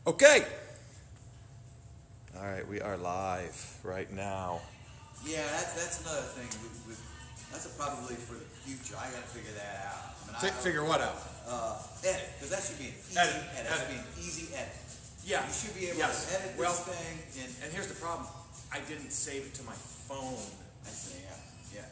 Okay. All right, we are live right now. Yeah, that's another thing. That's probably for the future. I got to figure that out. Figure what out? Edit, because that should be an easy edit. That should be an easy edit. Yeah. You should be able to edit this thing. And here's the problem. I didn't save it to my phone. I see, yeah.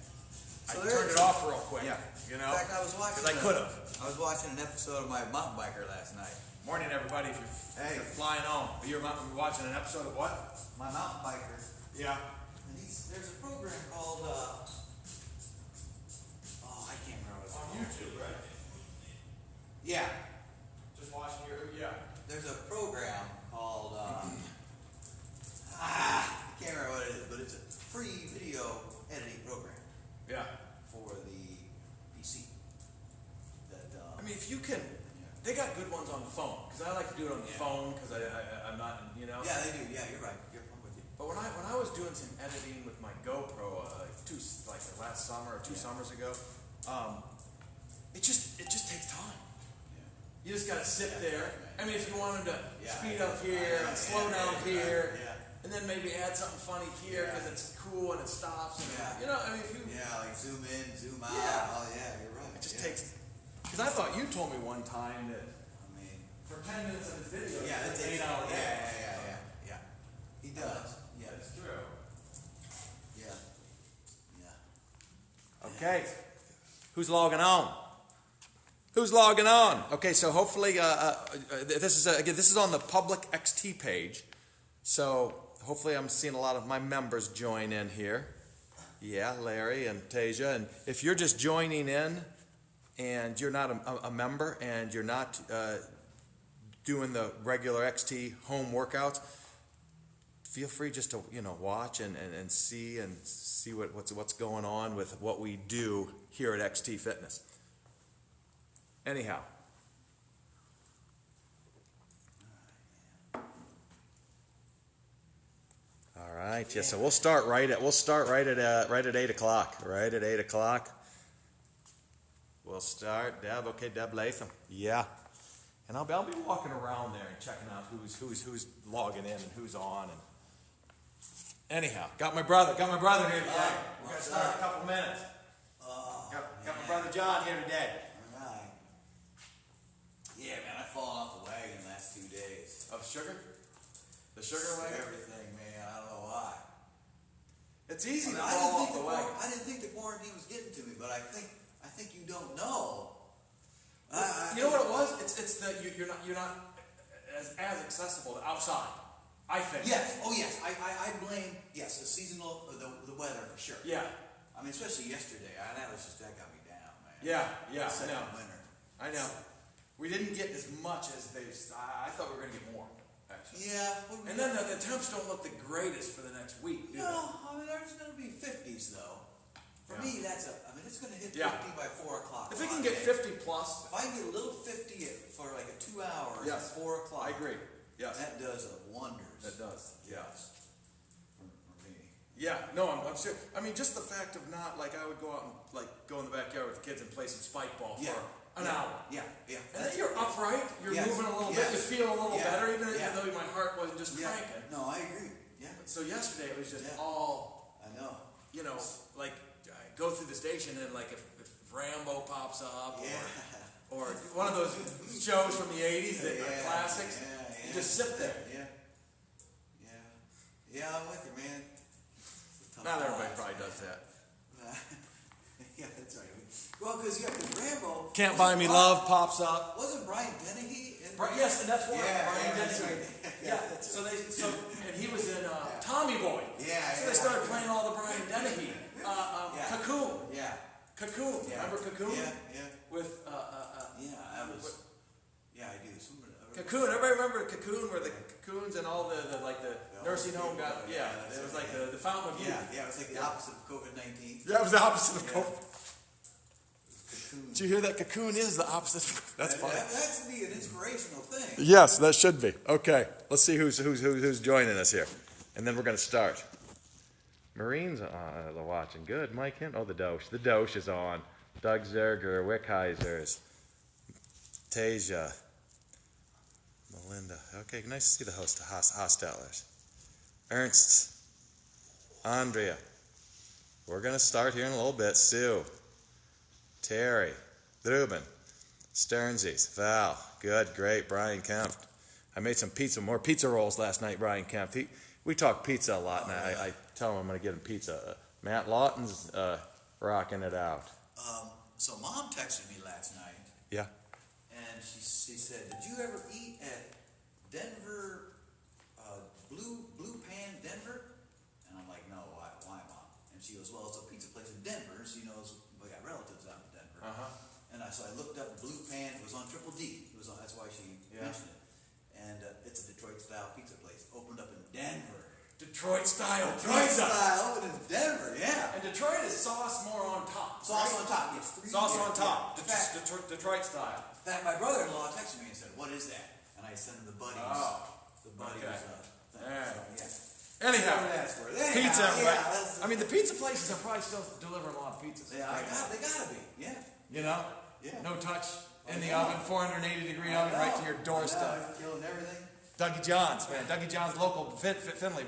So I turned it off real quick. Yeah. You know? In fact, I was watching. Because I could have. I was watching an episode of my mountain biker last night. Morning, everybody. If you're flying home, you're watching an episode of what? My mountain biker. Yeah. And there's a program called. I can't remember what it's on called. YouTube, right? Yeah. Just watching There's a program called. I can't remember what it is, but it's a free video editing program. Yeah. For the PC. I mean, if you can. They got good ones on the phone, because I like to do it on the phone, because I'm not, you know. Yeah, they do. Yeah, you're right. I'm with you. But when I was doing some editing with my GoPro, last summer or two summers ago, it just takes time. Yeah. You just got to sit there. I mean, if you want them to speed up here and slow down here, and then maybe add something funny here because it's cool and it stops. And, you know, I mean, if you like zoom in, zoom out. Yeah. Oh yeah, you're right. It just takes. Because I thought you told me one time that for 10 minutes of his video, it's 8 hours. Yeah. He does. Yeah, it's true. Yeah. Okay. Who's logging on? Who's logging on? Okay, so hopefully this is on the public XT page. So hopefully I'm seeing a lot of my members join in here. Yeah, Larry and Tasia. And if you're just joining in, and you're not a member, and you're not doing the regular XT home workouts, feel free just to watch and see what's going on with what we do here at XT Fitness. Anyhow. All right. Yeah. So we'll start right at 8 o'clock. Right at 8 o'clock. We'll start. Deb, okay, Deb Latham. Yeah. And I'll be walking around there and checking out who's logging in and who's on. And anyhow, got my brother here today. We're gonna start in a couple minutes. Got my brother John here today. All right. Yeah, man, I've fallen off the wagon the last 2 days. Of sugar? The sugar wagon? Everything, man. I don't know why. It's easy to fall off the wagon. I didn't think the quarantine was getting to me, but I think you don't know. You know what it was? It's that you're not as accessible outside. I think. Yes. Oh yes. I blame the seasonal the weather for sure. Yeah. I mean, especially yesterday. That got me down, man. Yeah. I know. Winter. I know. We didn't get as much as I thought we were going to get more. Actually. Yeah. And then the temps don't look the greatest for the next week, do they? No, I mean there's going to be 50s though. For me, it's going to hit 50 by 4 o'clock. If we can get 50 plus. If I can get a little 50 for like 2 hours at 4 o'clock. I agree. Yes. That does wonders. That does. Yes. For me. Yeah. No, I'm serious. I mean, just the fact of not, I would go out and, go in the backyard with the kids and play some spike ball for an hour. Yeah. And then you're upright. You're moving a little bit. You feel a little better, even though my heart wasn't just cranking. No, I agree. Yeah. So yesterday it was just all. I know. Go through the station and if Rambo pops up or one of those shows from the 80s that are classics, you just sit there. Yeah, I'm with you, man. Not everybody probably does that. Yeah, that's right. Well, because Rambo. Can't Buy Me Love pops up. Wasn't Brian Dennehy in Yes, and that's one. Brian that's Dennehy. right. And he was in Tommy Boy. So they started playing all the Brian Dennehy. Cocoon. Cocoon. Remember Cocoon? Yeah. With I do. Cocoon. Everybody remember Cocoon, where the cocoons and all the nursing home got. Yeah, it was like the fountain of youth. Yeah, it was like the opposite of COVID-19. Yeah, it was the opposite of COVID. Did you hear that? Cocoon is the opposite. That's funny. That should be an inspirational thing. Yes, that should be. Okay, let's see who's joining us here, and then we're going to start. Marines watching. Good. Mike Hint. Oh, the Dosh. The Dosh is on. Doug Zerger, Wickheisers, Tasia, Melinda. Okay, nice to see the hostelers. Ernst. Andrea. We're going to start here in a little bit. Sue. Terry. Ruben. Sternsies. Val. Good, great. Brian Kemp. I made some more pizza rolls last night, Brian Kemp. We talk pizza a lot, and I tell him I'm going to get him pizza. Matt Lawton's rocking it out. So Mom texted me last night. Yeah. And she said, "Did you ever eat at Denver, Blue Pan Denver?" And I'm like, "No, why, Mom?" And she goes, "Well, it's a pizza place in Denver. She knows we got relatives out in Denver." And so I looked up Blue Pan. It was on Triple D. It was on, that's why she mentioned it. And it's a Detroit-style pizza place. Opened up in Denver. Detroit-style Detroit-style opened in Denver, yeah. And Detroit is sauce more on top. Sauce on top, yes. Sauce on top. Yeah. Detroit style. In fact, my brother-in-law texted me and said, "What is that?" And I sent him the buddies. The buddies thing. Yeah. Anyhow, pizza. Yeah, I mean, the pizza places are probably still delivering a lot of pizzas. Yeah, they gotta be. Yeah. You know? Yeah. No touch in the oven, 480-degree oven, right to your doorstep. Killing everything. Dougie John's, man. Dougie John's local Finley.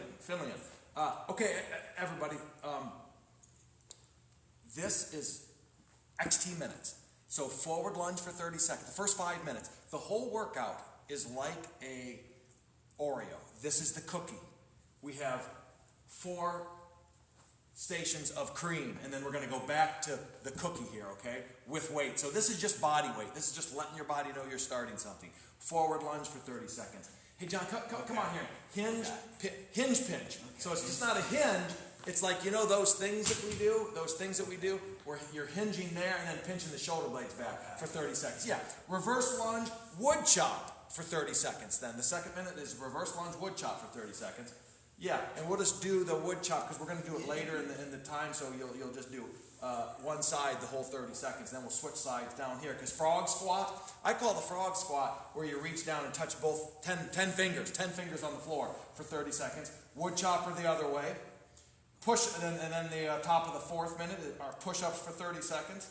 Okay, everybody. This is XT minutes. So forward lunge for 30 seconds. The first 5 minutes. The whole workout is like a Oreo. This is the cookie. We have 4 stations of cream, and then we're going to go back to the cookie here, okay, with weight. So this is just body weight. This is just letting your body know you're starting something. Forward lunge for 30 seconds. Hey, John, come on here. Hinge pinch. So it's just not a hinge. It's like, you know those things that we do? Where you're hinging there and then pinching the shoulder blades back for 30 seconds. Yeah. Reverse lunge, wood chop for 30 seconds then. The second minute is reverse lunge, wood chop for 30 seconds. Yeah, and we'll just do the wood chop because we're going to do it later in the time, so you'll just do one side the whole 30 seconds, then we'll switch sides down here. Because frog squat, I call the frog squat where you reach down and touch both 10 fingers on the floor for 30 seconds. Wood chopper the other way. Push, and then the top of the 4th minute are push-ups for 30 seconds.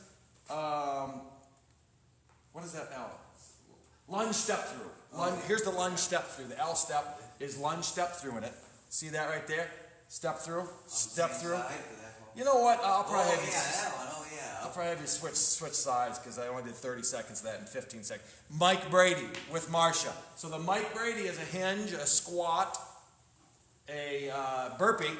What is that L? Lunge step through. Here's the lunge step through. The L step is lunge step through in it. See that right there? Step through. Step through. You know what? I'll probably have you. I'll probably have you switch sides because I only did 30 seconds of that in 15 seconds. Mike Brady with Marsha. So the Mike Brady is a hinge, a squat, a burpee,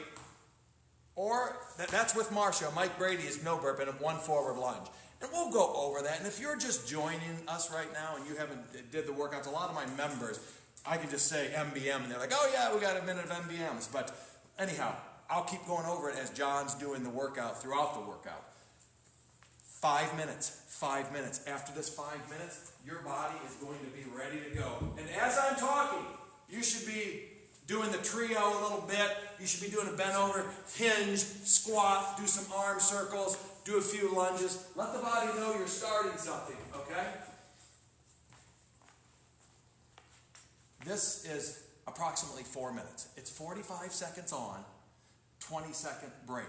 or that's with Marsha. Mike Brady is no burpee and 1 forward lunge. And we'll go over that. And if you're just joining us right now and you haven't did the workouts, a lot of my members, I can just say MBM, and they're like, "Oh yeah, we got a minute of MBMs." But anyhow, I'll keep going over it as John's doing the workout throughout the workout. 5 minutes. 5 minutes. After this 5 minutes, your body is going to be ready to go. And as I'm talking, you should be doing the trio a little bit. You should be doing a bent over, hinge, squat, do some arm circles, do a few lunges. Let the body know you're starting something, okay? This is approximately 4 minutes. It's 45 seconds on, 20-second break.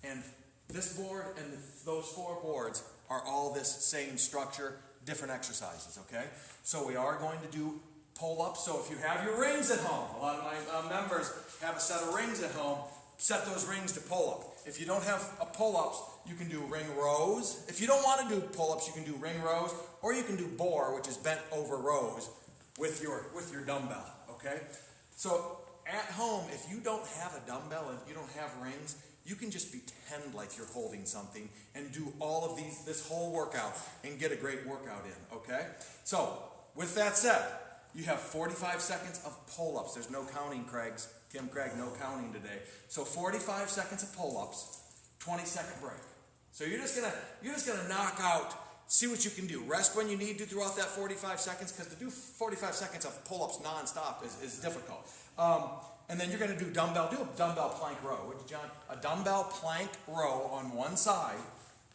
And this board and those 4 boards are all this same structure, different exercises, okay? So we are going to do pull-ups. So if you have your rings at home, a lot of my members have a set of rings at home, set those rings to pull-up. If you don't have a pull-ups, you can do ring rows. If you don't want to do pull-ups, you can do ring rows, or you can do boar, which is bent over rows, with your dumbbell, okay? So at home, if you don't have a dumbbell and you don't have rings, you can just pretend like you're holding something and do all of this whole workout and get a great workout in, okay? So with that said, you have 45 seconds of pull-ups. There's no counting, Kim Craig, no counting today. So 45 seconds of pull-ups, 20-second break. So you're just gonna knock out. See what you can do. Rest when you need to throughout that 45 seconds, because to do 45 seconds of pull-ups non-stop is difficult. And then you're going to do a dumbbell plank row. Would you, John? A dumbbell plank row on one side.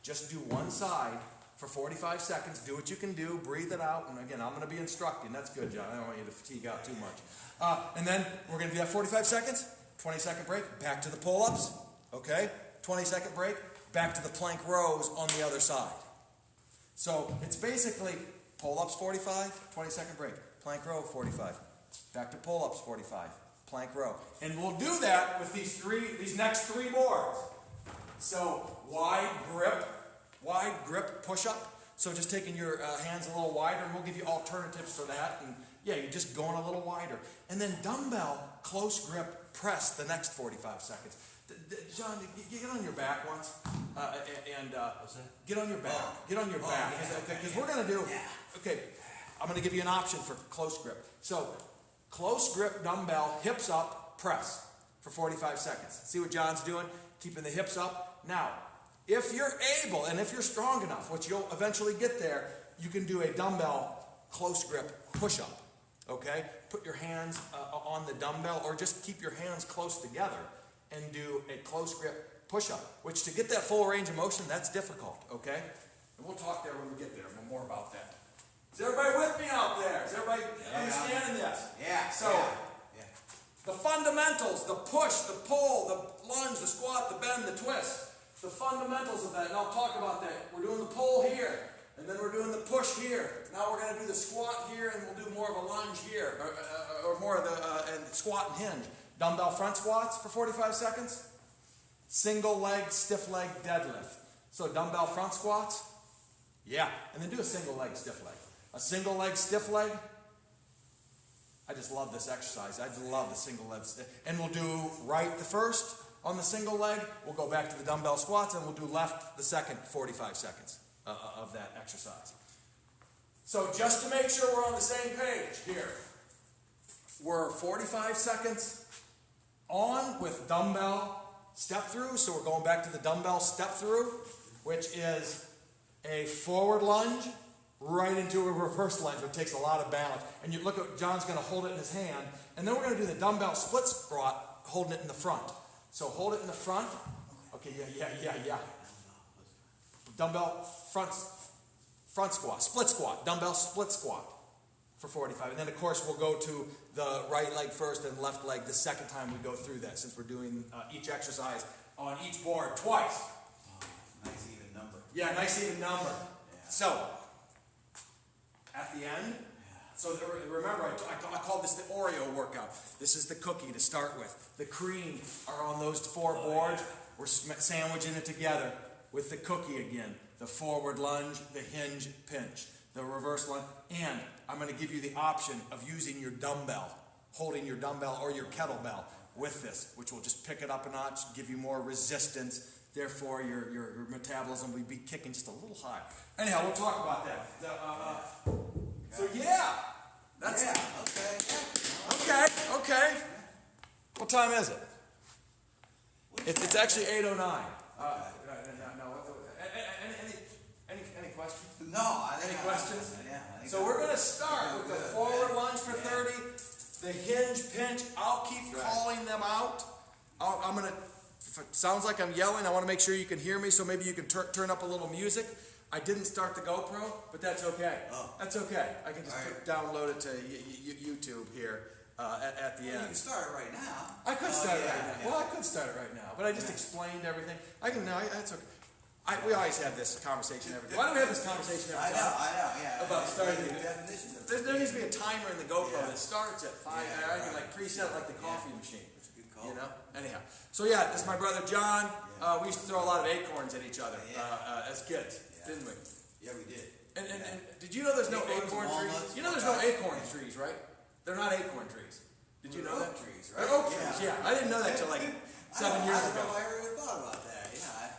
Just do one side for 45 seconds. Do what you can do. Breathe it out. And again, I'm going to be instructing. That's good, John. I don't want you to fatigue out too much. And then we're going to do that 45 seconds. 20-second break. Back to the pull-ups. Okay? 20-second break. Back to the plank rows on the other side. So it's basically pull-ups 45, 20-second break. plank row, 45. Back to pull-ups, 45. Plank row. And we'll do that with these next three boards. So wide grip push-up. So just taking your hands a little wider, and we'll give you alternatives for that. And yeah, you're just going a little wider. And then dumbbell close grip press the next 45 seconds. John, get on your back once, get on your back. Get on your back, because we're going to do. Okay, I'm going to give you an option for close grip. So, close grip dumbbell, hips up, press for 45 seconds. See what John's doing? Keeping the hips up. Now, if you're able and if you're strong enough, which you'll eventually get there, you can do a dumbbell close grip push-up. Okay, put your hands on the dumbbell, or just keep your hands close together and do a close grip push-up, which to get that full range of motion, that's difficult, okay? And we'll talk there when we get there, more about that. Is everybody with me out there? Is everybody understanding this? Yeah. So, the fundamentals, the push, the pull, the lunge, the squat, the bend, the twist, the fundamentals of that, and I'll talk about that. We're doing the pull here, and then we're doing the push here. Now we're going to do the squat here, and we'll do more of a lunge here, or more of the and squat and hinge. Dumbbell front squats for 45 seconds. Single leg, stiff leg deadlift. So dumbbell front squats. Yeah. And then do a single leg, stiff leg. A single leg, stiff leg. I just love this exercise. I just love the single leg. And we'll do right the first on the single leg. We'll go back to the dumbbell squats, and we'll do left the second 45 seconds of that exercise. So just to make sure we're on the same page here, we're 45 seconds on with dumbbell step through. So we're going back to the dumbbell step through, which is a forward lunge right into a reverse lunge, which takes a lot of balance. And you look at, John's going to hold it in his hand, and then we're going to do the dumbbell split squat, holding it in the front. So hold it in the front. Okay, yeah. Dumbbell front squat, split squat, dumbbell split squat for 45. And then, of course, we'll go to the right leg first and left leg the second time we go through that, since we're doing each exercise on each board twice. Oh, nice even number. Yeah, nice even number. Yeah. So, at the end, so remember, I call this the Oreo workout. This is the cookie to start with. The cream are on those four boards. Yeah. We're sandwiching it together with the cookie again. The forward lunge, the hinge pinch, the reverse lunge, and I'm going to give you the option of using your dumbbell, holding your dumbbell or your kettlebell with this, which will just pick it up a notch, give you more resistance. Therefore, your metabolism will be kicking just a little higher. Anyhow, we'll talk about that. So that's okay. What time is it? It's actually 8:09. Any questions? No. Any questions? Yeah. So we're going to start with the forward lunge for 30, the hinge pinch. I'll keep calling them out. I'm going to, if it sounds like I'm yelling, I want to make sure you can hear me, so maybe you can turn up a little music. I didn't start the GoPro, but that's okay. Oh. That's okay. I can just download it to YouTube here at the end. You can start it right now. I could start it right now. Well, I could start it right now, but I just explained everything. I can now. That's okay. We always have this conversation every day. Why do we have this conversation every time? I know, yeah. About starting the definition. There needs to be a timer in the GoPro that starts at 5. I can like preset like the coffee machine. That's a good call. You know? Anyhow. So this is my brother John. We used to throw a lot of acorns at each other as kids, didn't we? Yeah, we did. And did you know there's no acorn trees? You know there's no acorn trees, right? They're not acorn trees. Did you know that? Trees, right? They're oak trees, yeah. I didn't know that till like 7 years ago. I don't know if I ever thought about that.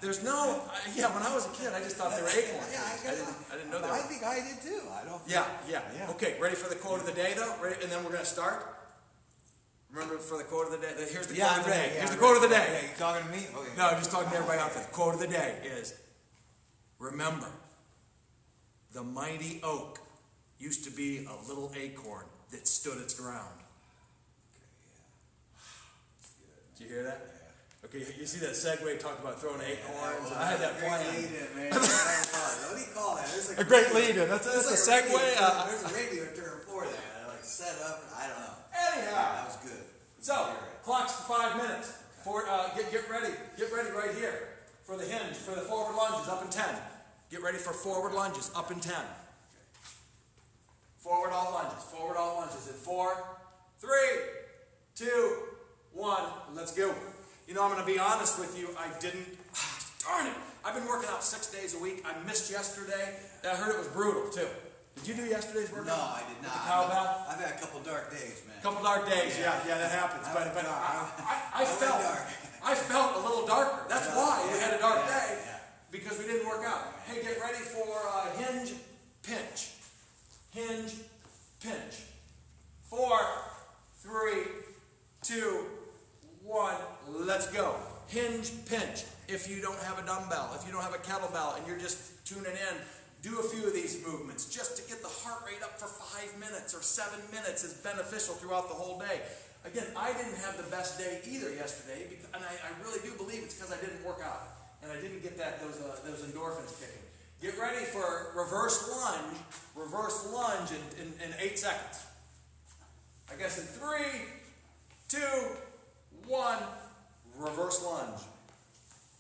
There's no, when I was a kid, I just thought they were acorn trees. I didn't know that. I think I did too. I don't. Yeah. Okay, ready for the quote of the day though? Ready, and then we're gonna start. Remember for the quote of the day. Here's the quote of the day. Here's the quote of the day. Yeah, you talking to me? Okay. No, I'm just talking to everybody out there. The quote of the day is: remember, the mighty oak used to be a little acorn that stood its ground. Did you hear that? Okay, you see that segue talked about throwing acorns? I had that plan. Great lead-in, man. What do you call that? Like a great lead-in. That's a segue. There's a radio term for that. Like set up. I don't know. Anyhow, that was good. So clock's for 5 minutes. Get ready. Get ready right here for the hinge, for the forward lunges up in 10. Get ready for forward lunges up in 10. Forward all lunges in 4, 3, 2, 1, let's go. You know, I'm going to be honest with you, darn it, I've been working out 6 days a week. I missed yesterday. I heard it was brutal too. Did you do yesterday's workout? No, I did not. With the cowbell? I've had a couple dark days, man. Couple dark days, yeah, that happens. But I felt a little darker. That's why we had a dark day, because we didn't work out. Hey, get ready for hinge pinch. Hinge pinch. 4, 3, 2, 1, let's go. Hinge pinch. If you don't have a dumbbell, if you don't have a kettlebell, and you're just tuning in, do a few of these movements just to get the heart rate up for 5 minutes or 7 minutes is beneficial throughout the whole day. Again, I didn't have the best day either yesterday, and I really do believe it's because I didn't work out and I didn't get those endorphins kicking. Get ready for reverse lunge in 8 seconds. I guess in 3, 2, 1, reverse lunge.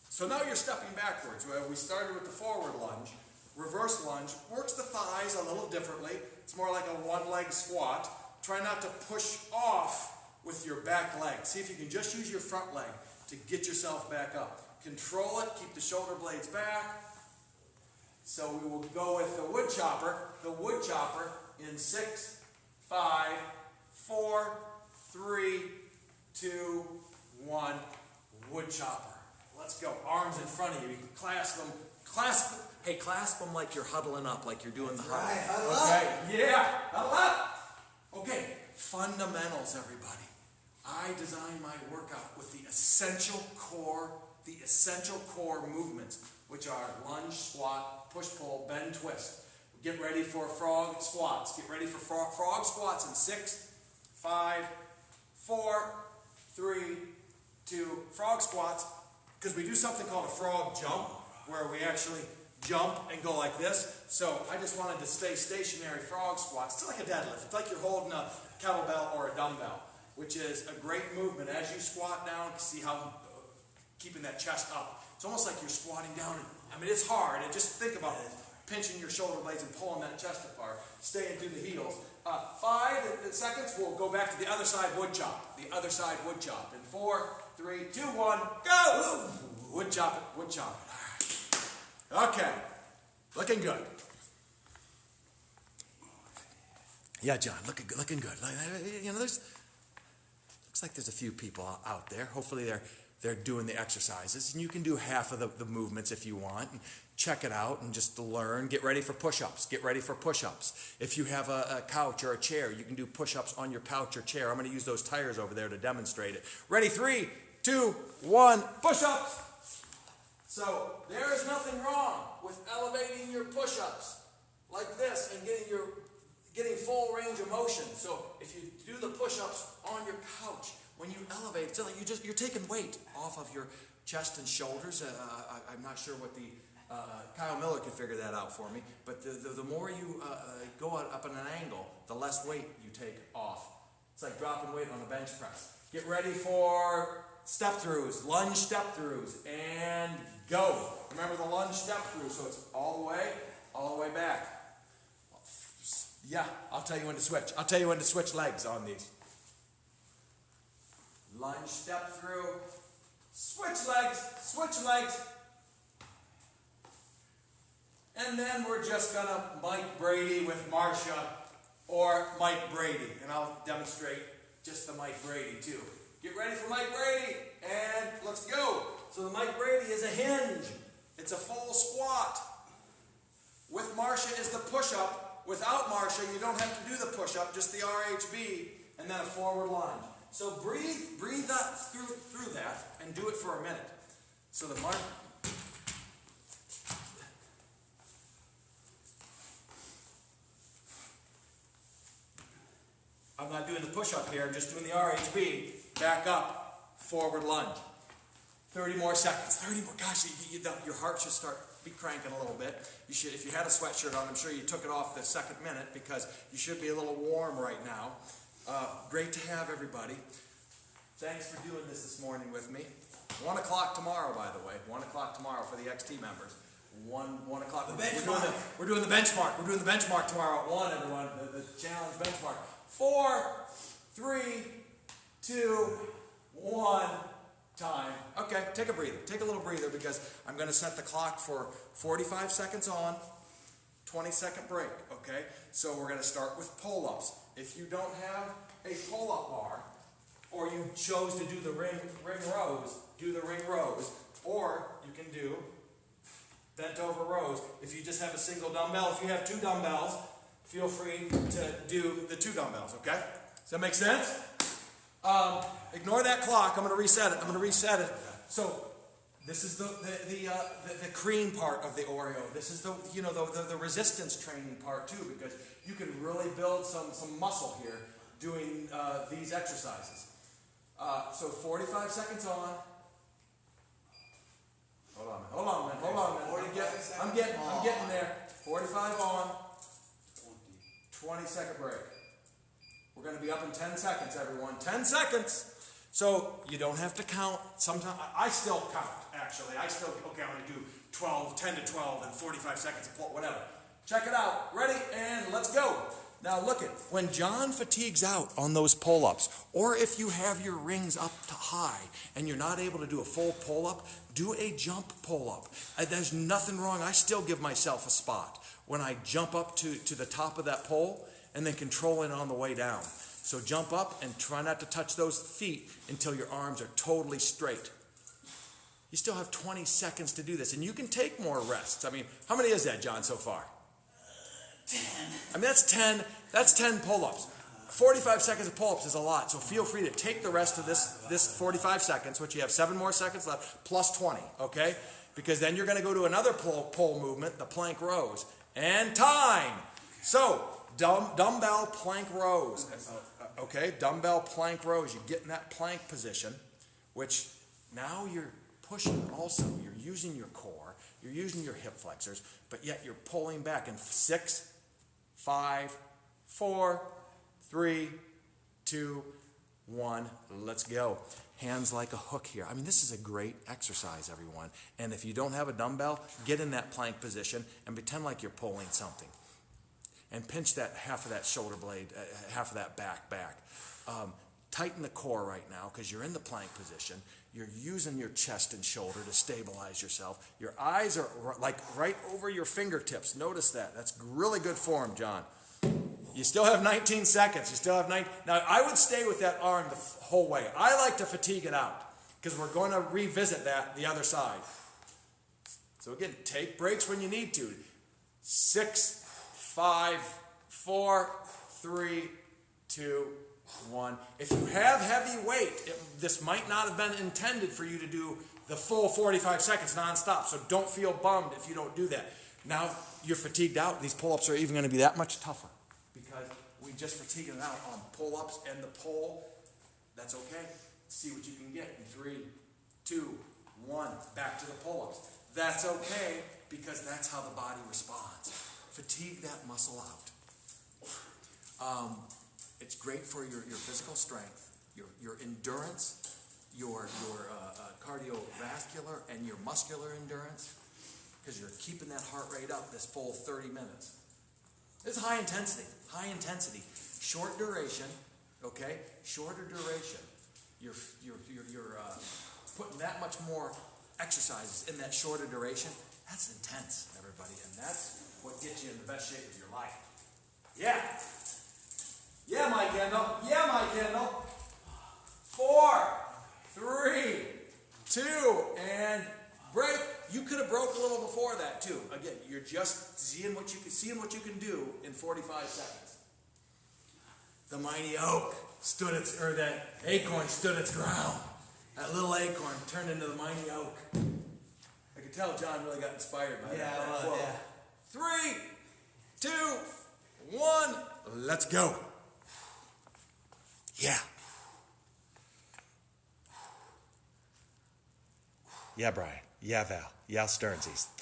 So now you're stepping backwards. We started with the forward lunge. Reverse lunge works the thighs a little differently. It's more like a one-leg squat. Try not to push off with your back leg. See if you can just use your front leg to get yourself back up. Control it. Keep the shoulder blades back. So we will go with the Woodchopper. The Woodchopper in 6, 5, 4, 3, 2, 1. Woodchopper. Let's go. Arms in front of you. You can clasp them. Clasp them like you're huddling up, like you're doing the huddle. Right, huddle up. Yeah, huddle up. Okay, fundamentals, everybody. I design my workout with the essential core movements, which are lunge, squat, push, pull, bend, twist. Get ready for frog squats. Get ready for frog squats in 6, 5, 4, 3, 2. Frog squats, because we do something called a frog jump, where we actually jump and go like this. So I just wanted to stay stationary frog squats. It's like a deadlift. It's like you're holding a kettlebell or a dumbbell, which is a great movement. As you squat down, see how keeping that chest up. It's almost like you're squatting down. It's hard. And just think about it. Pinching your shoulder blades and pulling that chest apart. Staying through the heels. 5 seconds, we'll go back to the other side wood chop. The other side wood chop. In 4, 3, 2, 1, go! Wood chop it, wood chop it. Okay, looking good. Yeah, John, looking good. You know, looks like there's a few people out there. Hopefully they're doing the exercises, and you can do half of the movements if you want. And check it out and just learn. Get ready for push-ups. Get ready for push-ups. If you have a couch or a chair, you can do push-ups on your couch or chair. I'm going to use those tires over there to demonstrate it. Ready? 3, 2, 1, push-ups. So there is nothing wrong with elevating your push-ups like this and getting full range of motion. So if you do the push-ups on your couch, when you elevate, it's like you're taking weight off of your chest and shoulders. I'm not sure what Kyle Miller could figure that out for me. But the more you go up at an angle, the less weight you take off. It's like dropping weight on a bench press. Get ready for step throughs, lunge step throughs, and go. Remember the lunge step through, so it's all the way back. Yeah, I'll tell you when to switch. I'll tell you when to switch legs on these. Lunge step through, switch legs. And then we're just gonna Mike Brady with Marsha or Mike Brady. And I'll demonstrate just the Mike Brady too. Get ready for Mike Brady, and let's go. So the Mike Brady is a hinge. It's a full squat. With Marsha is the push-up. Without Marsha, you don't have to do the push-up, just the RHB, and then a forward lunge. So breathe that through that, and do it for a minute. So the Marsha. I'm not doing the push-up here, I'm just doing the RHB. Back up, forward lunge. 30 more seconds, 30 more. Gosh, your heart should start be cranking a little bit. You should, if you had a sweatshirt on, I'm sure you took it off the second minute because you should be a little warm right now. Great to have everybody. Thanks for doing this morning with me. 1 o'clock tomorrow, by the way. 1 o'clock tomorrow for the XT members. 1 o'clock. The benchmark. We're doing the benchmark. We're doing the benchmark tomorrow at 1, everyone. The challenge benchmark. 4, 3, 2, 1, time. Okay, take a breather. Take a little breather because I'm going to set the clock for 45 seconds on, 20-second break, okay? So we're going to start with pull-ups. If you don't have a pull-up bar, or you chose to do the ring rows, do the ring rows, or you can do bent over rows. If you just have a single dumbbell, if you have 2 dumbbells, feel free to do the 2 dumbbells, okay? Does that make sense? Ignore that clock. I'm going to reset it. So this is the cream part of the Oreo. This is the resistance training part too, because you can really build some muscle here doing these exercises. So 45 seconds on. Hold on, man. I'm getting there. 45 on. 20-second break. We're going to be up in 10 seconds, everyone. 10 seconds. So you don't have to count. Sometimes I still count, actually. I'm going to do 10 to 12 and 45 seconds of pull, whatever. Check it out. Ready? And let's go. Now look it. When John fatigues out on those pull-ups, or if you have your rings up to high and you're not able to do a full pull-up, do a jump pull-up. There's nothing wrong. I still give myself a spot when I jump up to the top of that pole and then control it on the way down. So jump up and try not to touch those feet until your arms are totally straight. You still have 20 seconds to do this, and you can take more rests. I mean, how many is that, John, so far? 10. I mean, that's 10 pull-ups. 45 seconds of pull-ups is a lot, so feel free to take the rest of this 45 seconds, which you have 7 more seconds left, plus 20, okay? Because then you're going to go to another pull movement, the plank rows. And time! So, dumbbell plank rows. Okay, dumbbell plank rows. You get in that plank position, which now you're pushing also. You're using your core, you're using your hip flexors, but yet you're pulling back in 6, 5, 4, 3, 2, 1. Let's go. Hands like a hook here. I mean, this is a great exercise, everyone. And if you don't have a dumbbell, get in that plank position and pretend like you're pulling something. And pinch that half of that shoulder blade, half of that back. Tighten the core right now because you're in the plank position. You're using your chest and shoulder to stabilize yourself. Your eyes are like right over your fingertips. Notice that. That's really good form, John. You still have 19 seconds. You still have 9. Now, I would stay with that arm the whole way. I like to fatigue it out because we're going to revisit that the other side. So again, take breaks when you need to. 6, 5, 4, 3, 2, 1. If you have heavy weight, this might not have been intended for you to do the full 45 seconds nonstop. So don't feel bummed if you don't do that. Now you're fatigued out. These pull-ups are even going to be that much tougher because we just fatigued it out on pull-ups and the pull. That's okay. See what you can get in 3, 2, 1. Back to the pull-ups. That's okay because that's how the body responds. Fatigue that muscle out. It's great for your physical strength, your endurance, your cardiovascular and your muscular endurance, because you're keeping that heart rate up this full 30 minutes. It's high intensity, short duration. Okay, shorter duration. You're putting that much more exercises in that shorter duration. That's intense, everybody, and that's what gets you in the best shape of your life. Yeah. Yeah, Mike Kendall. 4, 3, 2, and break. You could have broke a little before that too. Again, you're just seeing what you can do in 45 seconds. The mighty oak that acorn stood its ground. That little acorn turned into the mighty oak. I could tell John really got inspired by that quote. Yeah. 3, 2, 1, let's go. Yeah. Yeah, Brian. Yeah, Val. Yeah, the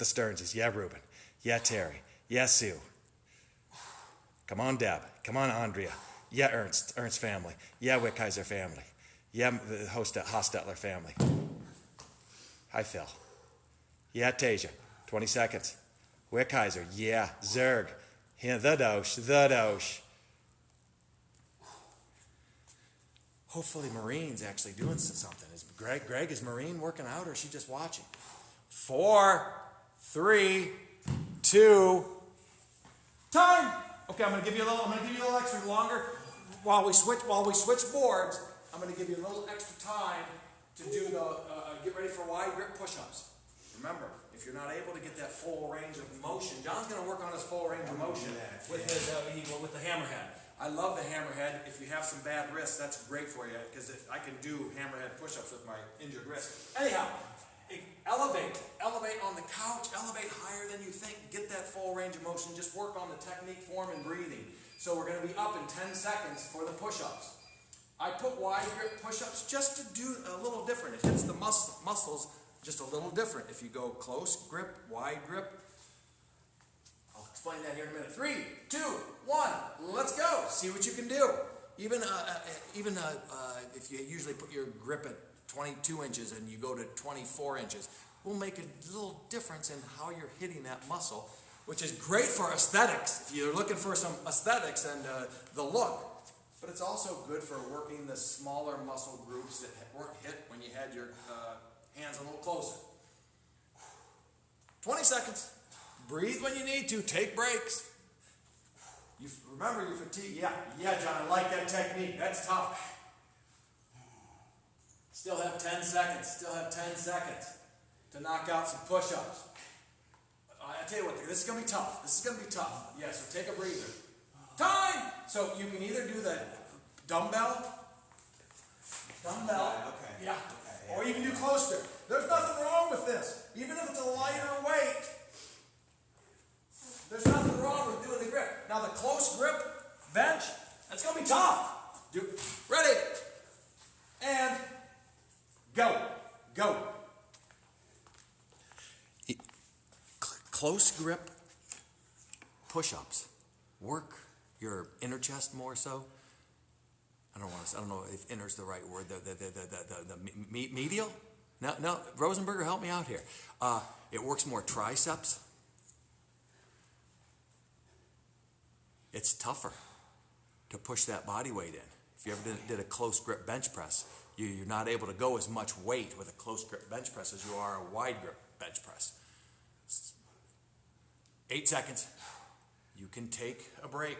Stearnsies. Yeah, Ruben. Yeah, Terry. Yeah, Sue. Come on, Deb. Come on, Andrea. Yeah, Ernst family. Yeah, Wickheiser family. Yeah, the Hostetler family. Hi, Phil. Yeah, Tasia. 20 seconds. Wickheiser, yeah. Zerg, the dosh. Hopefully Marine's actually doing something. Is Greg, is Marine working out or is she just watching? 4, 3, 2, time. Okay, I'm gonna give you a little extra longer. While we switch boards, I'm gonna give you a little extra time to do the get ready for wide grip push-ups. Remember, if you're not able to get that full range of motion, John's gonna work on his full range of motion with the hammerhead. I love the hammerhead. If you have some bad wrists, that's great for you because I can do hammerhead push-ups with my injured wrist. Anyhow, elevate on the couch, elevate higher than you think, get that full range of motion, just work on the technique, form, and breathing. So we're going to be up in 10 seconds for the push-ups. I put wide grip push-ups just to do a little different. It hits the muscles just a little different. If you go close grip, wide grip, I'll explain that here in a minute. 3, 2, 1, let's go. See what you can do. Even if you usually put your grip at 22 inches and you go to 24 inches, will make a little difference in how you're hitting that muscle, which is great for aesthetics, if you're looking for some aesthetics and the look. But it's also good for working the smaller muscle groups that weren't hit when you had your hands a little closer. 20 seconds. Breathe when you need to. Take breaks. Remember your fatigue. Yeah, John, I like that technique. That's tough. Still have 10 seconds to knock out some push-ups. I tell you what, this is going to be tough. Yeah, so take a breather. Time! So you can either do the dumbbell, yeah, or you can do close grip. There's nothing wrong with this. Even if it's a lighter weight, there's nothing wrong with doing the grip. Now the close grip bench, that's going to be tough. Ready? And go. Close grip push-ups work your inner chest more so. I don't know if inner's the right word. The medial? No. Rosenberger, help me out here. It works more triceps. It's tougher to push that body weight in. If you ever did a close grip bench press, you're not able to go as much weight with a close grip bench press as you are a wide grip bench press. 8 seconds. You can take a break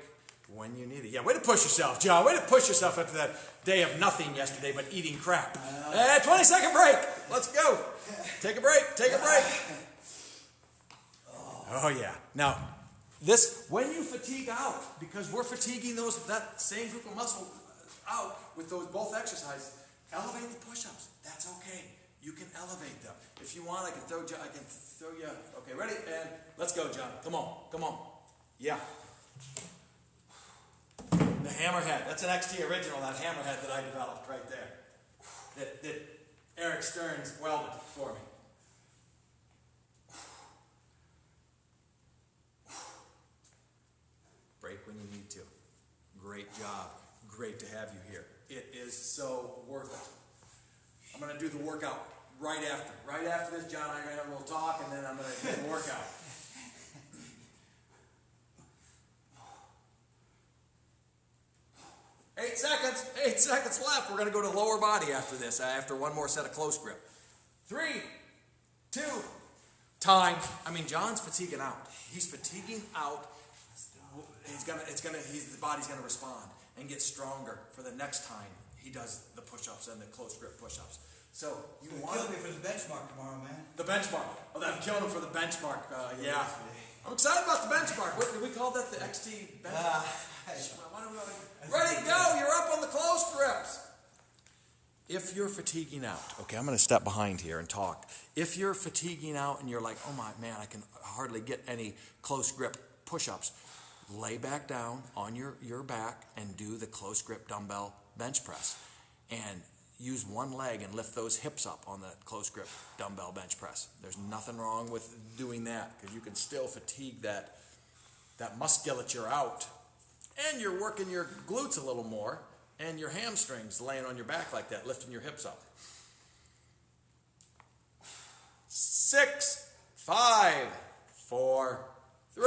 when you need it. Yeah, way to push yourself, John. Way to push yourself after that day of nothing yesterday but eating crap. 20-second break. Let's go. Take a break. Oh, yeah. Now, when you fatigue out, because we're fatiguing that same group of muscle out with those both exercises, elevate the push-ups. That's okay. You can elevate them. If you want, I can throw you. Okay, ready? And let's go, John. Come on. Yeah. The hammerhead. That's an XT original, that hammerhead that I developed right there. That Eric Stearns welded for me. Break when you need to. Great job. Great to have you here. It is so worth it. I'm going to do the workout right after. Right after this, John and I are going to have a little talk, and then I'm going to do the workout. 8 seconds. 8 seconds left. We're going to go to lower body after this, after one more set of close grip. 3, 2, time. I mean, John's fatiguing out. He's fatiguing out. The body's going to respond and get stronger for the next time he does the push-ups and the close grip push-ups. So you want to kill me for the benchmark tomorrow, man. The benchmark. Oh, I'm killing him for the benchmark. Yeah. I'm excited about the benchmark. What did we call that? The XT benchmark? Ready, go. You're up on the close grips. If you're fatiguing out, okay, I'm going to step behind here and talk. If you're fatiguing out and you're like, oh my man, I can hardly get any close grip push-ups, lay back down on your back and do the close grip dumbbell bench press. And use one leg and lift those hips up on the close grip dumbbell bench press. There's nothing wrong with doing that because you can still fatigue that musculature out. And you're working your glutes a little more and your hamstrings laying on your back like that, lifting your hips up. 6, 5, 4, 3,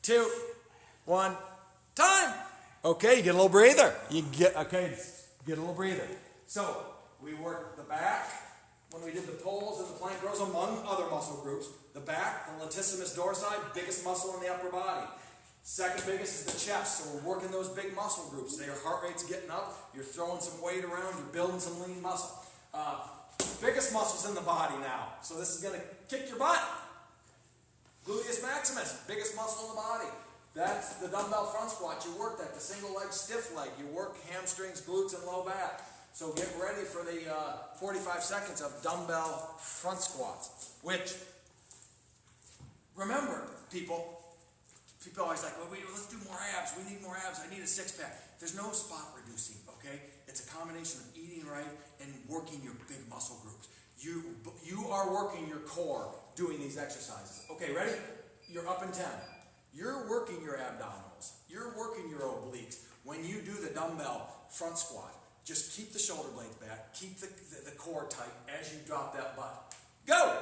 2, 1. Time. Okay, you get a little breather. Get a little breather. So we work the back when we did the pulls and the plank rows, among other muscle groups. The back, the latissimus dorsi, biggest muscle in the upper body. Second biggest is the chest, so we're working those big muscle groups. Your heart rate's getting up, you're throwing some weight around, you're building some lean muscle. Biggest muscles in the body now, so this is going to kick your butt. Gluteus maximus, biggest muscle in the body. That's the dumbbell front squat. You work that, the single leg, stiff leg. You work hamstrings, glutes, and low back. So get ready for the 45 seconds of dumbbell front squats, which, remember, people always like, well, let's do more abs. We need more abs. I need a six-pack. There's no spot reducing, okay? It's a combination of eating right and working your big muscle groups. You are working your core doing these exercises. Okay, ready? You're up in 10. You're working your abdominals. You're working your obliques. When you do the dumbbell front squat, just keep the shoulder blades back. Keep the core tight as you drop that butt. Go!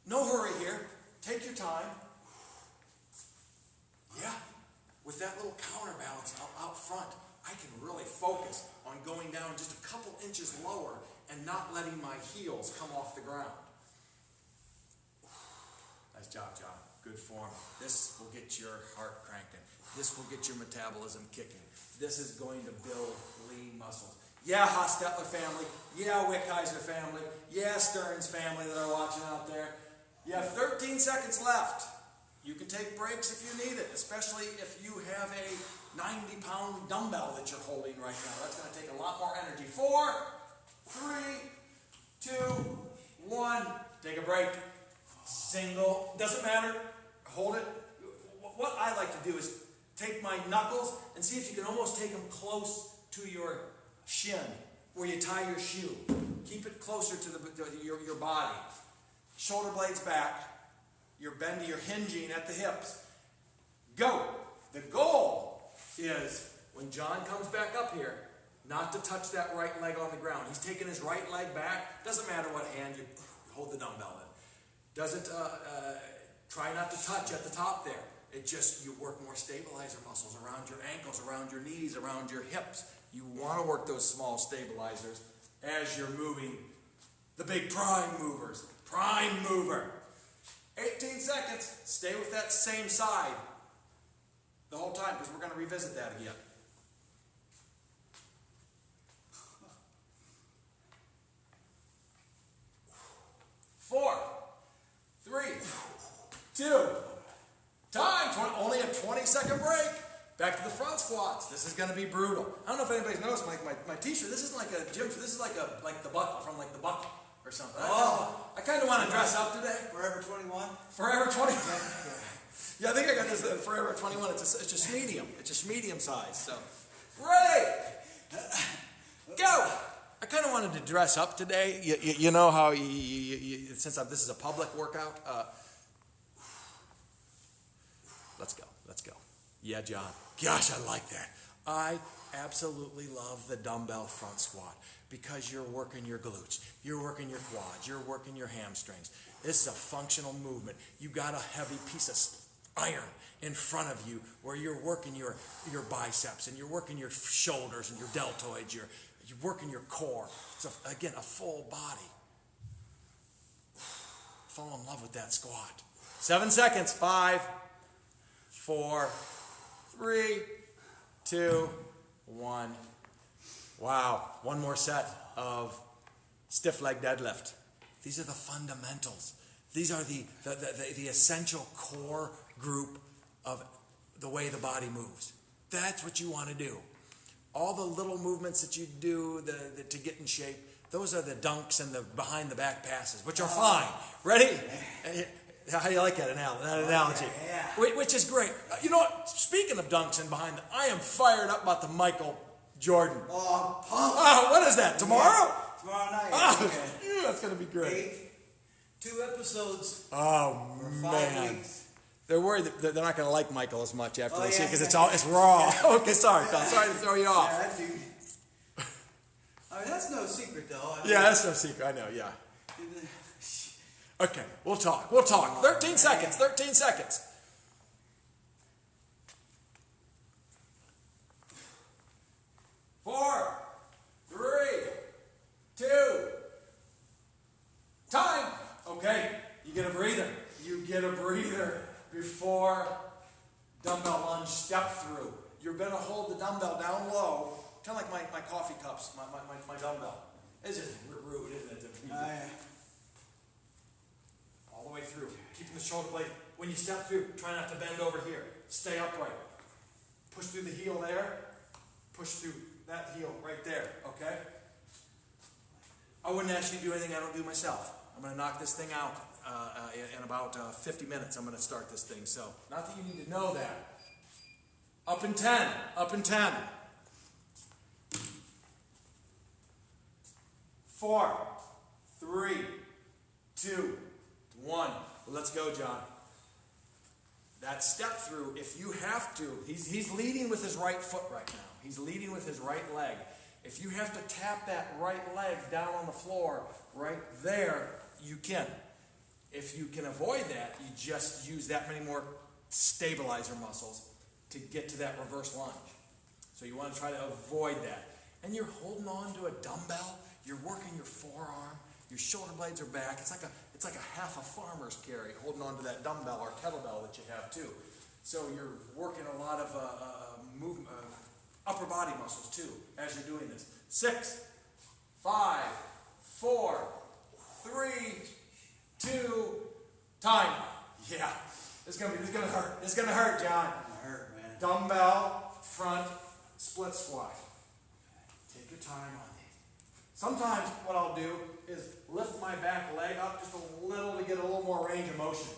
No hurry here. Take your time. Yeah, with that little counterbalance out front, I can really focus on going down just a couple inches lower and not letting my heels come off the ground. Nice job, John. Good form. This will get your heart cranking. This will get your metabolism kicking. This is going to build lean muscles. Yeah, Hostetler family. Yeah, Wickheiser family. Yeah, Stearns family that are watching out there. You have 13 seconds left. You can take breaks if you need it, especially if you have a 90-pound dumbbell that you're holding right now. That's going to take a lot more energy. 4, 3, 2, 1. Take a break. Single. Doesn't matter. Hold it. What I like to do is take my knuckles and see if you can almost take them close to your shin where you tie your shoe. Keep it closer to your body. Shoulder blades back. You're bending, you're hinging at the hips. Go. The goal is when John comes back up here, not to touch that right leg on the ground. He's taking his right leg back. Doesn't matter what hand you hold the dumbbell in. Doesn't try not to touch at the top there. It just, you work more stabilizer muscles around your ankles, around your knees, around your hips. You want to work those small stabilizers as you're moving the big prime movers. Prime mover. 18 seconds. Stay with that same side the whole time because we're going to revisit that again. 4, 3, 2, time. Only a 20-second break. Back to the front squats. This is going to be brutal. I don't know if anybody's noticed my t-shirt. This isn't like a gym. This is like the buckle from like the buckle. Or something. Oh, I kind of want to dress up today. Forever 21? Forever 21. Yeah, I think I got this Forever 21. It's just medium. It's just medium size. So, ready? Go. I kind of wanted to dress up today. You know how since this is a public workout. Let's go. Yeah, John. Gosh, I like that. I absolutely love the dumbbell front squat. Because you're working your glutes, you're working your quads, you're working your hamstrings. This is a functional movement. You got a heavy piece of iron in front of you where you're working your biceps and you're working your shoulders and your deltoids, you're working your core. So again, a full body. Fall in love with that squat. 7 seconds. 5, 4, 3, 2, 1. Wow, one more set of stiff leg deadlift. These are the fundamentals. These are the essential core group of the way the body moves. That's what you want to do. All the little movements that you do to get in shape, those are the dunks and the behind the back passes, which are fine. Ready? How do you like that analogy? Yeah. Which is great. You know what? Speaking of dunks and behind, I am fired up about the Michael Jordan. Oh, pump. Oh, what is that? Tomorrow? Yeah. Tomorrow night. Oh, Okay. yeah, that's going to be great. 2 episodes. Oh, for 5 weeks. They're worried that they're not going to like Michael as much after they see it because it's raw. Okay, sorry, Tom. Sorry to throw you off. Yeah, I mean, that's no secret, though. Yeah, that's no secret. I know, yeah. Okay, we'll talk. 13 seconds, 13 seconds. 4, 3, 2, time. Okay, you get a breather. You get a breather before dumbbell lunge step through. You're going to hold the dumbbell down low, kind of like my coffee cups, my dumbbell. It's just rude, isn't it? All the way through. Keeping the shoulder blade. When you step through, try not to bend over here. Stay upright. Push through the heel there. Push through that heel right there, okay? I wouldn't actually do anything I don't do myself. I'm going to knock this thing out in about 50 minutes. I'm going to start this thing. So, not that you need to know that. Up in 10. Up in 10. 4, 3, 2, 1. Let's go, John. That step through, if you have to, he's leading with his right foot right now. He's leading with his right leg. If you have to tap that right leg down on the floor right there, you can. If you can avoid that, you just use that many more stabilizer muscles to get to that reverse lunge. So you want to try to avoid that. And you're holding on to a dumbbell. You're working your forearm. Your shoulder blades are back. It's like a half a farmer's carry, holding on to that dumbbell or kettlebell that you have too. So you're working a lot of upper body muscles too as you're doing this. 6, 5, 4, 3, 2, time. Yeah, it's gonna hurt. It's gonna hurt, John. It's gonna hurt, man. Dumbbell front split squat. Take your time on these. Sometimes what I'll do is lift my back leg up just a little to get a little more range of motion.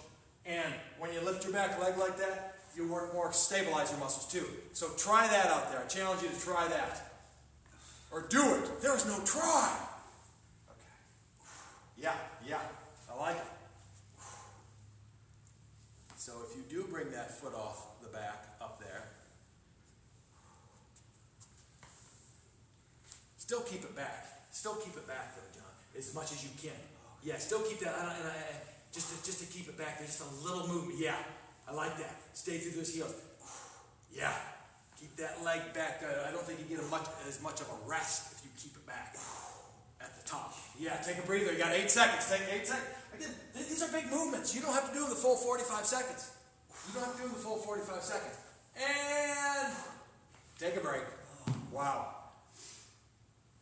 And when you lift your back leg like that, you work more stabilizer muscles too. So try that out there. I challenge you to try that. Or do it. There is no try. Okay. Yeah. I like it. So if you do bring that foot off the back up there, still keep it back. Still keep it back though, John, as much as you can. Yeah, still keep that. Just to keep it back. There's just a little movement. Yeah, I like that. Stay through those heels. Yeah, keep that leg back. I don't think you get as much of a rest if you keep it back at the top. Yeah, take a breather. You got 8 seconds. Take 8 seconds. Again, these are big movements. You don't have to do them the full 45 seconds. You don't have to do them the full 45 seconds. And take a break. Wow.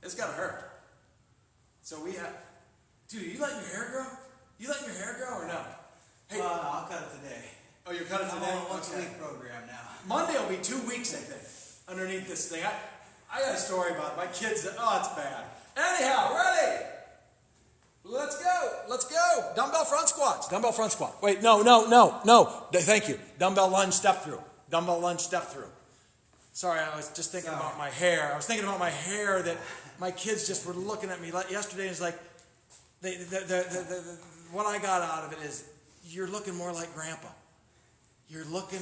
It's gotta hurt. So we have, dude, are you letting your hair grow? You letting your hair grow or no? Hey, No, I'll cut it today. Oh, you're cutting today? I'm on a once-a-week program now. Monday will be 2 weeks, I think, underneath this thing. I got a story about it. My kids, it's bad. Anyhow, ready? Let's go. Dumbbell front squats. Dumbbell front squat. Wait, no. Thank you. Dumbbell lunge step through. Dumbbell lunge step through. Sorry, I was just thinking about my hair. I was thinking about my hair that my kids just were looking at me yesterday. And it's like, what I got out of it is, you're looking more like Grandpa. You're looking,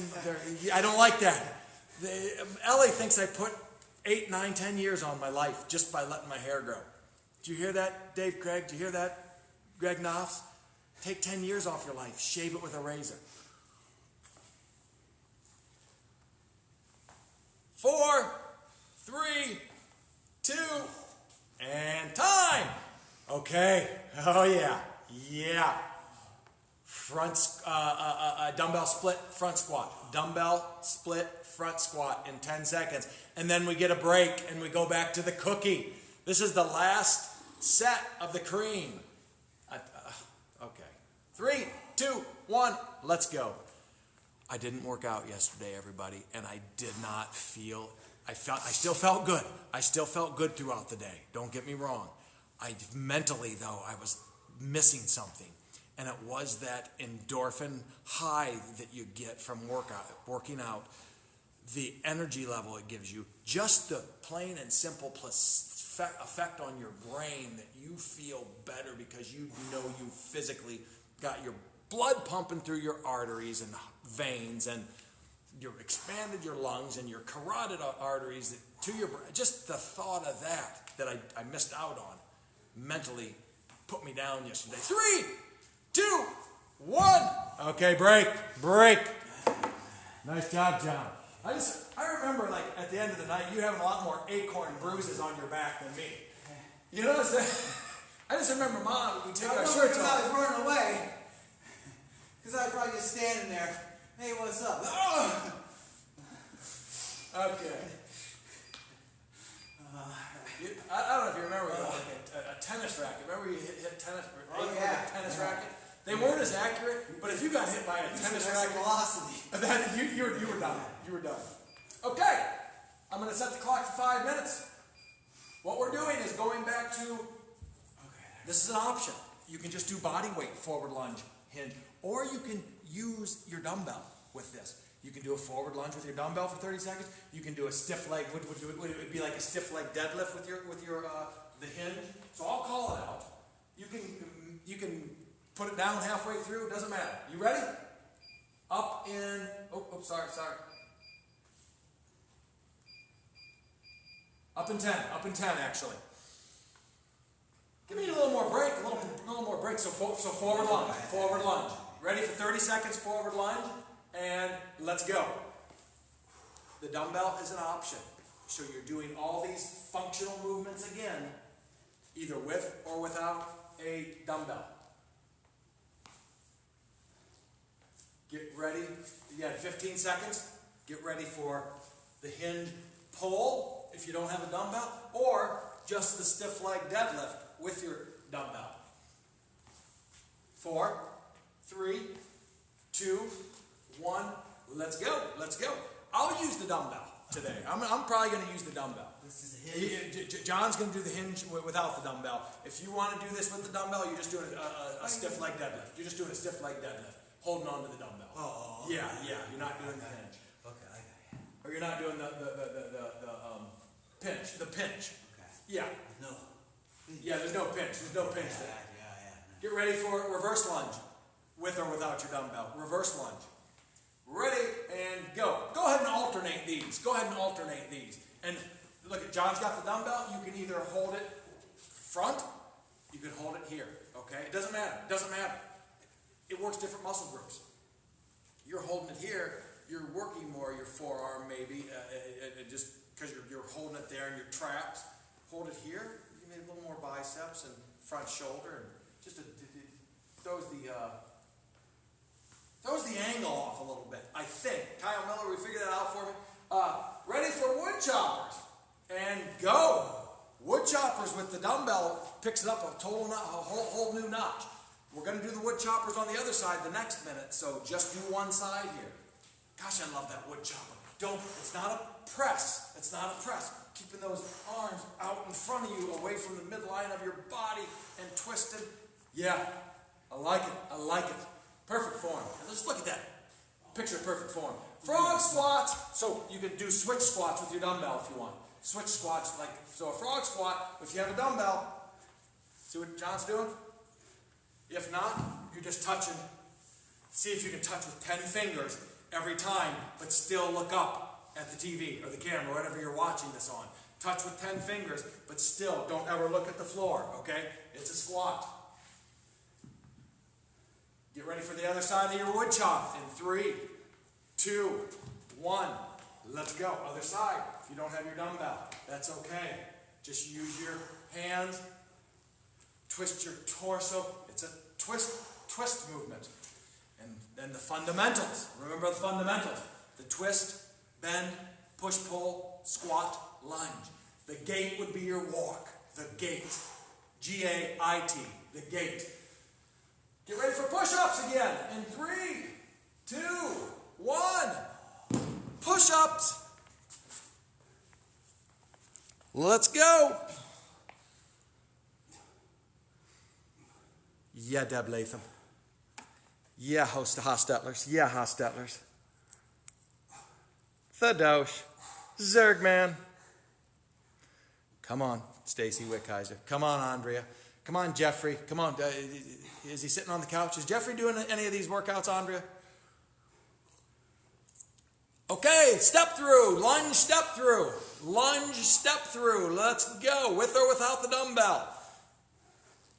I don't like that. Ellie thinks I put 8, 9, 10 years on my life just by letting my hair grow. Did you hear that, Dave Craig? Did you hear that, Greg Knopfs? Take 10 years off your life. Shave it with a razor. 4, 3, 2, and time. Okay. Oh yeah. Dumbbell split front squat. Dumbbell split front squat in 10 seconds. And then we get a break and we go back to the cookie. This is the last set of the cream. Okay. 3, 2, 1, let's go. I didn't work out yesterday, everybody, and I did not feel, I still felt good. I still felt good throughout the day. Don't get me wrong. Mentally, though, I was missing something. And it was that endorphin high that you get from working out, the energy level it gives you, just the plain and simple effect on your brain that you feel better because you know you physically got your blood pumping through your arteries and veins, and you've expanded your lungs and your carotid arteries to your brain. Just the thought of that I missed out on mentally put me down yesterday. 3, 2, 1. Okay, break. Nice job, John. I remember, like, at the end of the night, you having a lot more acorn bruises on your back than me. You know what I'm saying? I just remember, Mom, we take our shirts off. I was running away. Because I was probably just standing there. Hey, what's up? Oh! Okay. I don't know if you remember like a tennis racket. Remember you hit tennis? Oh, yeah. Tennis racket. They weren't as accurate, but if you got hit by a tennis racket, velocity. you were done. You were done. Okay, I'm going to set the clock for 5 minutes. What we're doing is going back to. This is an option. You can just do body weight forward lunge hinge, or you can use your dumbbell with this. You can do a forward lunge with your dumbbell for 30 seconds. You can do a stiff leg. Would it be like a stiff leg deadlift with your the hinge? So I'll call it out. You can put it down halfway through. Doesn't matter. You ready? Up in. Oh, sorry. Up in 10. Up in 10 actually. Give me a little more break. A little more break. So forward lunge. Forward lunge. Ready for 30 seconds. Forward lunge. And let's go. The dumbbell is an option. So you're doing all these functional movements again, either with or without a dumbbell. Get ready. You got 15 seconds. Get ready for the hinge pull if you don't have a dumbbell, or just the stiff leg deadlift with your dumbbell. 4, 3, 2, 1, let's go. I'll use the dumbbell today. I'm probably going to use the dumbbell. This is a hinge. John's going to do the hinge without the dumbbell. If you want to do this with the dumbbell, you're just doing a stiff leg deadlift. You're just doing a stiff leg deadlift, holding on to the dumbbell. Oh. Yeah. You're not doing the hinge. Okay, I got you. Or you're not doing the pinch. The pinch. Okay. Yeah. No. Yeah, there's no pinch. There's no pinch there. Yeah. Get ready for reverse lunge, with or without your dumbbell. Reverse lunge. Ready, and go. Go ahead and alternate these. And look, at John's got the dumbbell. You can either hold it front, you can hold it here. Okay? It doesn't matter. It works different muscle groups. You're holding it here, you're working more your forearm maybe, just because you're holding it there in your traps. Hold it here. You need a little more biceps and front shoulder, and just throws the angle off a little bit, I think. Kyle Miller, we figured that out for me. Ready for Woodchoppers. And go. Woodchoppers with the dumbbell picks it up a whole new notch. We're going to do the Woodchoppers on the other side the next minute, so just do one side here. Gosh, I love that Woodchopper. It's not a press. Keeping those arms out in front of you, away from the midline of your body, and twisted. Yeah, I like it. Perfect form. Let's look at that. Picture perfect form. Frog squats. So you can do switch squats with your dumbbell if you want. Switch squats, so a frog squat, if you have a dumbbell. See what John's doing? If not, you're just touching. See if you can touch with 10 fingers every time, but still look up at the TV or the camera, whatever you're watching this on. Touch with 10 fingers, but still don't ever look at the floor, okay? It's a squat. Get ready for the other side of your wood chop in 3, 2, 1. Let's go. Other side. If you don't have your dumbbell, that's okay. Just use your hands. Twist your torso. It's a twist movement. And then the fundamentals. Remember the fundamentals. The twist, bend, push, pull, squat, lunge. The gait would be your walk. The gait. G-A-I-T. The gait. Get ready for push-ups again. In 3, 2, 1. Push-ups. Let's go. Yeah, Deb Latham. Yeah, Hostettlers. Yeah, Hostettlers. Thadosh. Zergman. Come on, Stacy Wickheiser. Come on, Andrea. Come on, Jeffrey. Come on. Is he sitting on the couch? Is Jeffrey doing any of these workouts, Andrea? Okay, step through. Lunge, step through. Lunge, step through. Let's go. With or without the dumbbell.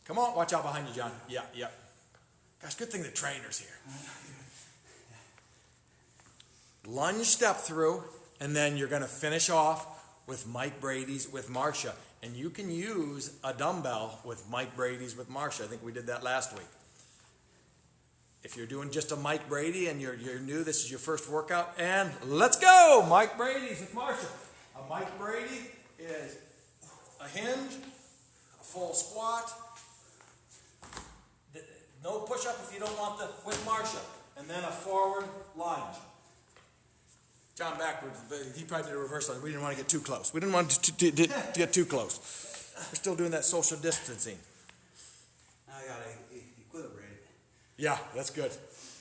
Come on. Watch out behind you, John. Yeah. Gosh, good thing the trainer's here. Lunge step through, and then you're going to finish off with Mike Brady's with Marsha. And you can use a dumbbell with Mike Brady's with Marsha. I think we did that last week. If you're doing just a Mike Brady and you're new, this is your first workout, and let's go! Mike Brady's with Marsha. A Mike Brady is a hinge, a full squat, no push-up if you don't want the with Marsha, and then a forward lunge. John backwards, but he probably did a reverse lunge. We didn't want to get too close. We didn't want to get too close. We're still doing that social distancing. I got to equilibrate it. Yeah, that's good.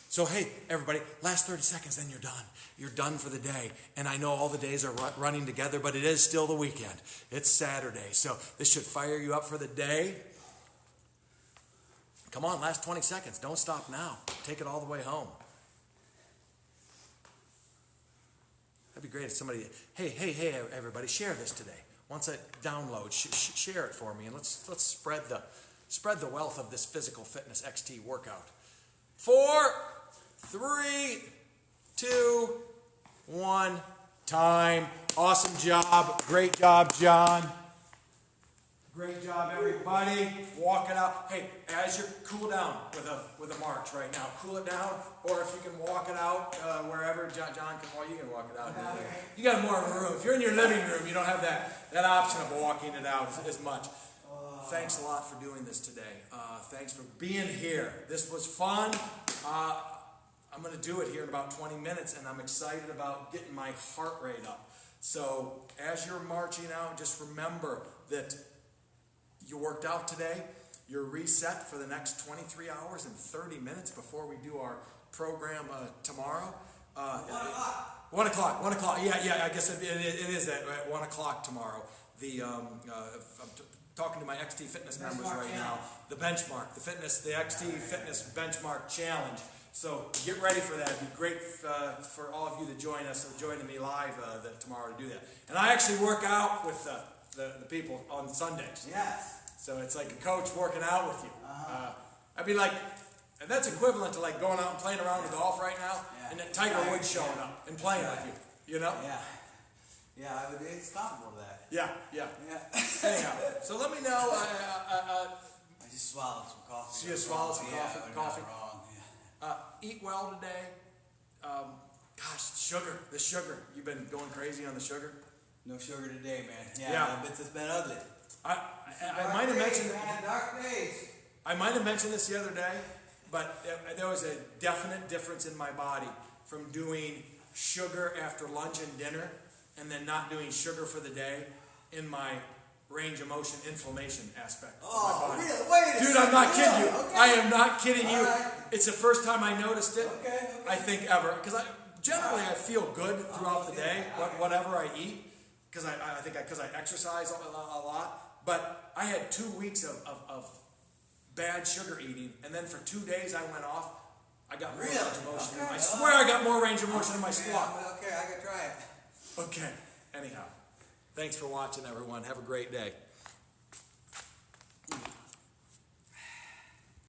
So, hey, everybody, last 30 seconds, then you're done. You're done for the day. And I know all the days are running together, but it is still the weekend. It's Saturday. So this should fire you up for the day. Come on, last 20 seconds. Don't stop now. Take it all the way home. That'd be great if somebody, hey, everybody, share this today. Once I download, share it for me, and let's spread the wealth of this physical fitness XT workout. 4, 3, 2, 1, time. Awesome job. Great job, John. Great job, everybody. Walk it out. Hey, as you cool down with a march right now, cool it down. Or if you can walk it out wherever John can walk, you can walk it out. You got more of a room. If you're in your living room, you don't have that option of walking it out as much. Thanks a lot for doing this today. Thanks for being here. This was fun. I'm going to do it here in about 20 minutes, and I'm excited about getting my heart rate up. So as you're marching out, just remember that you worked out today. You're reset for the next 23 hours and 30 minutes before we do our program tomorrow. 1 o'clock. 1 o'clock. Yeah. I guess it is that at 1 o'clock tomorrow. I'm talking to my XT Fitness members right now. The benchmark, the XT Fitness Benchmark Challenge. So get ready for that. It'd be great for all of you to join us, joining me live tomorrow to do that. And I actually work out with the people on Sundays. Yes. So it's like a coach working out with you. I'd be like, and that's equivalent to like going out and playing around with golf right now, and then Tiger Woods showing up and playing with you. You know? Yeah. It's comparable to that. Yeah. Anyhow, so let me know. I just swallowed some coffee. So you swallowed some coffee. Wrong. Eat well today. Gosh, the sugar. You've been going crazy on the sugar? No sugar today, man. Yeah. It's been ugly. I might have mentioned dark days. I might have mentioned this the other day, but there was a definite difference in my body from doing sugar after lunch and dinner, and then not doing sugar for the day in my range of motion inflammation aspect of my body. Really? Wait a Dude, second. I'm not kidding you. Okay. I am not kidding you. Right. It's the first time I noticed it. Okay. I think ever, because I feel good throughout the day, whatever I eat, because I exercise a lot. But I had 2 weeks of bad sugar eating, and then for 2 days I went off. I got more range of motion. I swear I got more range of motion in my squat. Okay, I can try it. Okay. Anyhow, thanks for watching, everyone. Have a great day.